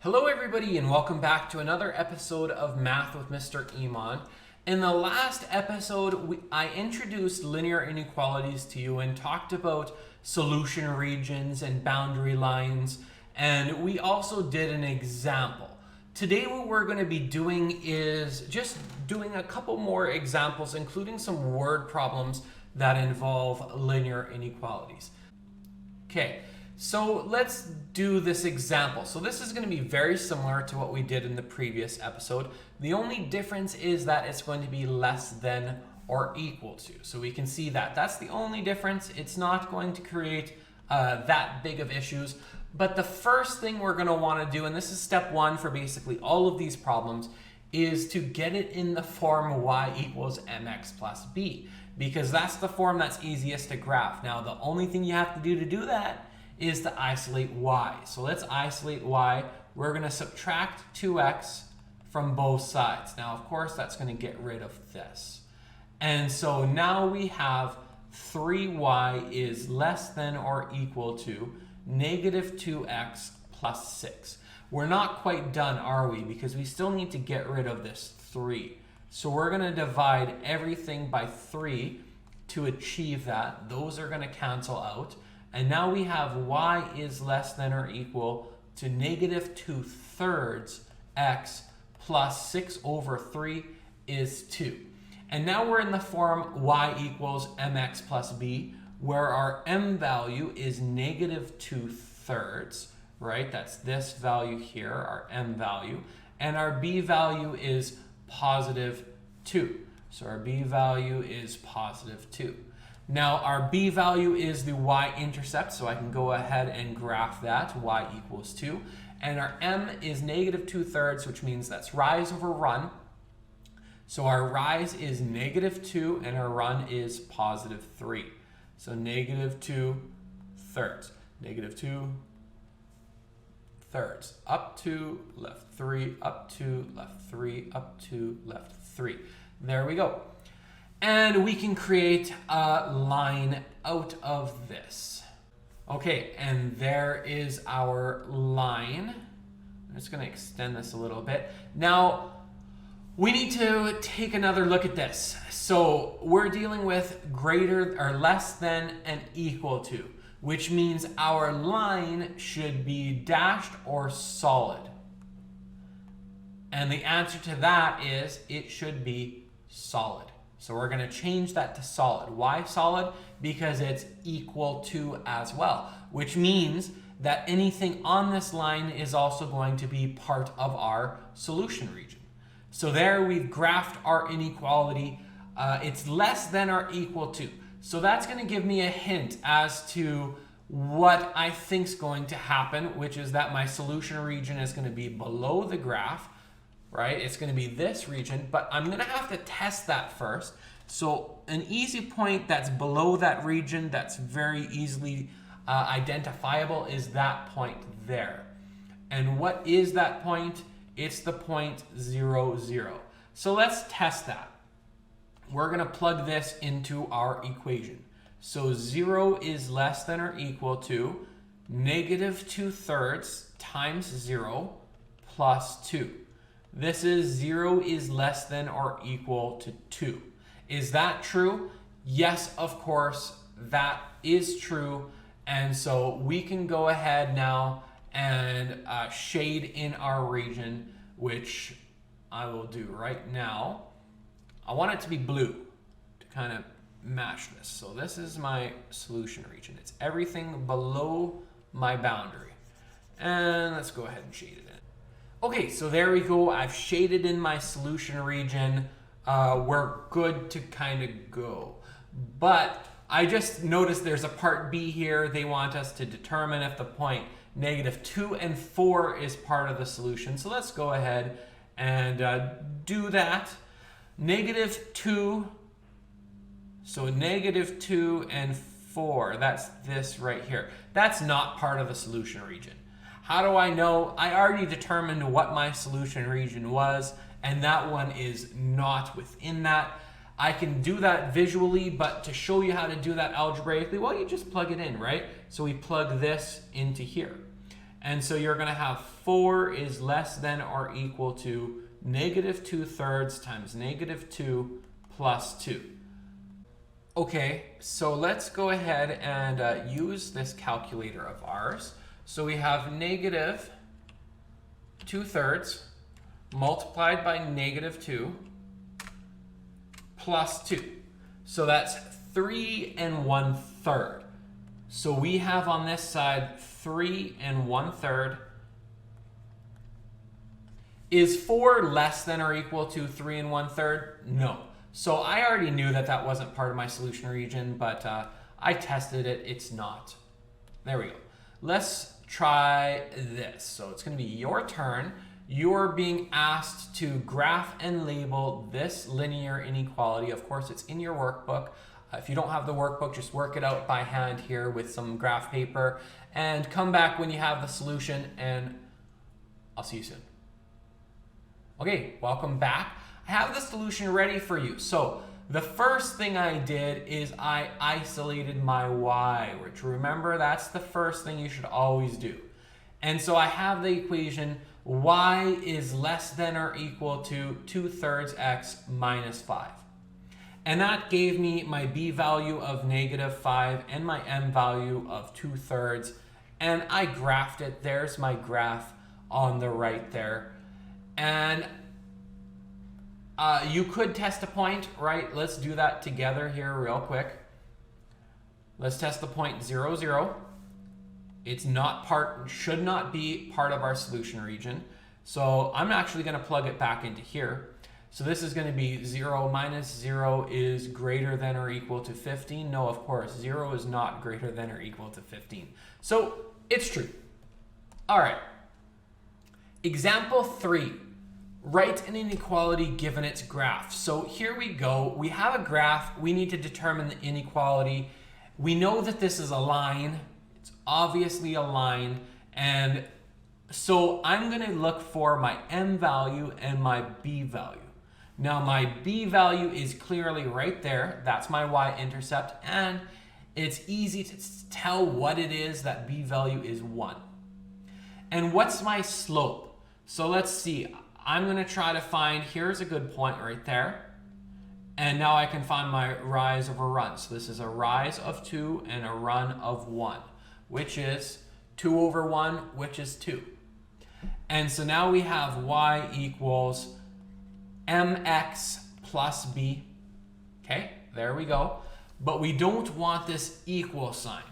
Hello everybody and welcome back to another episode of Math with Mr. Emond. In the last episode, I introduced linear inequalities to you and talked about solution regions and boundary lines, and we also did an example. Today what we're going to be doing is just doing a couple more examples, including some word problems that involve linear inequalities. Okay. So let's do this example. So this is going to be very similar to what we did in the previous episode. The only difference is that it's going to be less than or equal to. So we can see that. That's the only difference. It's not going to create that big of issues. But the first thing we're going to want to do, and this is step one for basically all of these problems, is to get it in the form y equals mx plus b. Because that's the form that's easiest to graph. Now the only thing you have to do that is to isolate y. So let's isolate y. We're going to subtract 2x from both sides. Now, of course, that's going to get rid of this. And so now we have 3y is less than or equal to negative 2x plus 6. We're not quite done, are we? Because we still need to get rid of this 3. So we're going to divide everything by 3 to achieve that. Those are going to cancel out. And now we have y is less than or equal to negative 2/3 x plus 6 over 3 is 2. And now we're in the form y equals mx plus b, where our m value is negative 2/3, right? That's this value here, our m value. And our b value is positive 2. So our b value is positive 2. Now our b value is the y-intercept, so I can go ahead and graph that, y equals 2. And our m is negative 2/3, which means that's rise over run. So our rise is negative 2 and our run is positive 3. So negative 2/3, negative 2/3, up 2, left 3, up 2, left 3, up 2, left 3. There we go. And we can create a line out of this. Okay, and there is our line. I'm just going to extend this a little bit. Now, we need to take another look at this. So we're dealing with greater or less than and equal to, which means our line should be dashed or solid. And the answer to that is it should be solid. So we're going to change that to solid. Why solid? Because it's equal to as well, which means that anything on this line is also going to be part of our solution region. So there we've graphed our inequality. It's less than or equal to. So that's going to give me a hint as to what I think is going to happen, which is that my solution region is going to be below the graph. Right? It's going to be this region, but I'm going to have to test that first. So an easy point that's below that region that's very easily identifiable is that point there. And what is that point? It's the point 0, 0. So let's test that. We're going to plug this into our equation. So 0 is less than or equal to negative 2/3 times 0 plus 2. This is 0 is less than or equal to 2. Is that true? Yes, of course, that is true. And so we can go ahead now and shade in our region, which I will do right now. I want it to be blue to kind of match this. So this is my solution region. It's everything below my boundary. And let's go ahead and shade it in. Okay, so there we go. I've shaded in my solution region. We're good to kind of go. But I just noticed there's a part B here. They want us to determine if the point negative 2 and 4 is part of the solution. So let's go ahead and do that. Negative 2. So negative 2 and 4. That's this right here. That's not part of the solution region. How do I know? I already determined what my solution region was, and that one is not within that. I can do that visually, but to show you how to do that algebraically, well, you just plug it in, right? So we plug this into here. And so you're going to have 4 is less than or equal to negative 2/3 times negative 2 plus 2. Okay, so let's go ahead and use this calculator of ours. So we have negative 2/3 multiplied by negative 2 plus 2. So that's 3 1/3. So we have on this side 3 1/3. Is 4 less than or equal to 3 1/3? No. So I already knew that that wasn't part of my solution region, but I tested it. It's not. There we go. Let's try this. So it's going to be your turn. You're being asked to graph and label this linear inequality. Of course, it's in your workbook. If you don't have the workbook, just work it out by hand here with some graph paper and come back when you have the solution, and I'll see you soon. Okay, welcome back. I have the solution ready for you. So the first thing I did is I isolated my y, which remember, that's the first thing you should always do. And so I have the equation y is less than or equal to 2/3 x minus 5. And that gave me my b value of negative 5 and my m value of 2/3. And I graphed it. There's my graph on the right there. And you could test a point, right? Let's do that together here real quick. Let's test the point 0, 0. It's not should not be part of our solution region. So I'm actually going to plug it back into here. So this is going to be 0 minus 0 is greater than or equal to 15. No, of course, 0 is not greater than or equal to 15. So it's true. All right. Example 3. Write an inequality given its graph. So here we go. We have a graph. We need to determine the inequality. We know that this is a line. It's obviously a line. And so I'm going to look for my m value and my b value. Now my b value is clearly right there. That's my y-intercept. And it's easy to tell what it is. That b value is 1. And what's my slope? So let's see. I'm going to try to find, here's a good point right there. And now I can find my rise over run. So this is a rise of 2 and a run of 1, which is 2 over 1, which is 2. And so now we have y equals mx plus b. Okay, there we go. But we don't want this equal sign.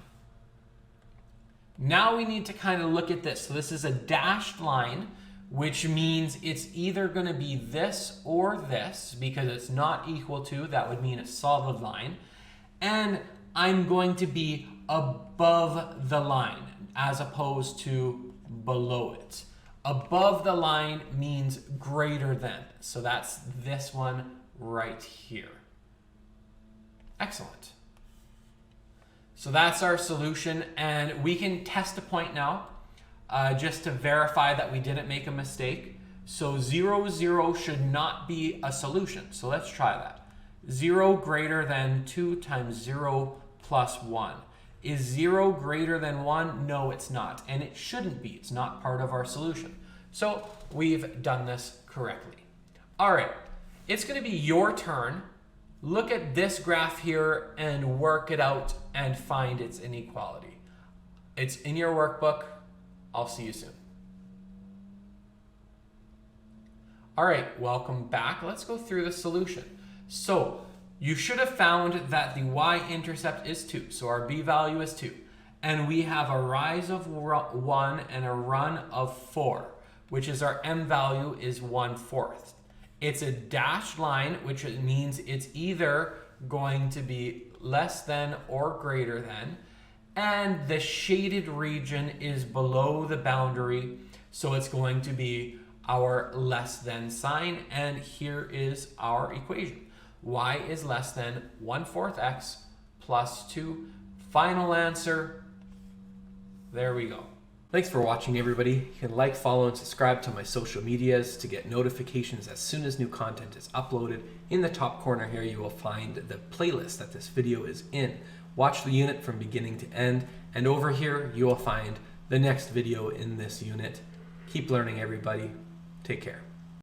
Now we need to kind of look at this. So this is a dashed line, which means it's either going to be this or this, because it's not equal to, that would mean a solid line. And I'm going to be above the line as opposed to below it. Above the line means greater than. So that's this one right here. Excellent. So that's our solution, and we can test a point now. Just to verify that we didn't make a mistake. So 0, 0 should not be a solution. So let's try that. 0 greater than 2 times 0 plus 1. Is 0 greater than 1? No, it's not. And it shouldn't be. It's not part of our solution. So we've done this correctly. All right, it's going to be your turn. Look at this graph here and work it out and find its inequality. It's in your workbook. I'll see you soon. All right, welcome back. Let's go through the solution. So you should have found that the y-intercept is 2. So our b value is 2. And we have a rise of 1 and a run of 4, which is our m value is 1/4. It's a dashed line, which means it's either going to be less than or greater than. And the shaded region is below the boundary, so it's going to be our less than sign. And here is our equation. Y is less than 1/4 x plus 2. Final answer. There we go. Thanks for watching, everybody. You can like, follow, and subscribe to my social medias to get notifications as soon as new content is uploaded. In the top corner here, you will find the playlist that this video is in. Watch the unit from beginning to end, and over here you will find the next video in this unit. Keep learning, everybody. Take care.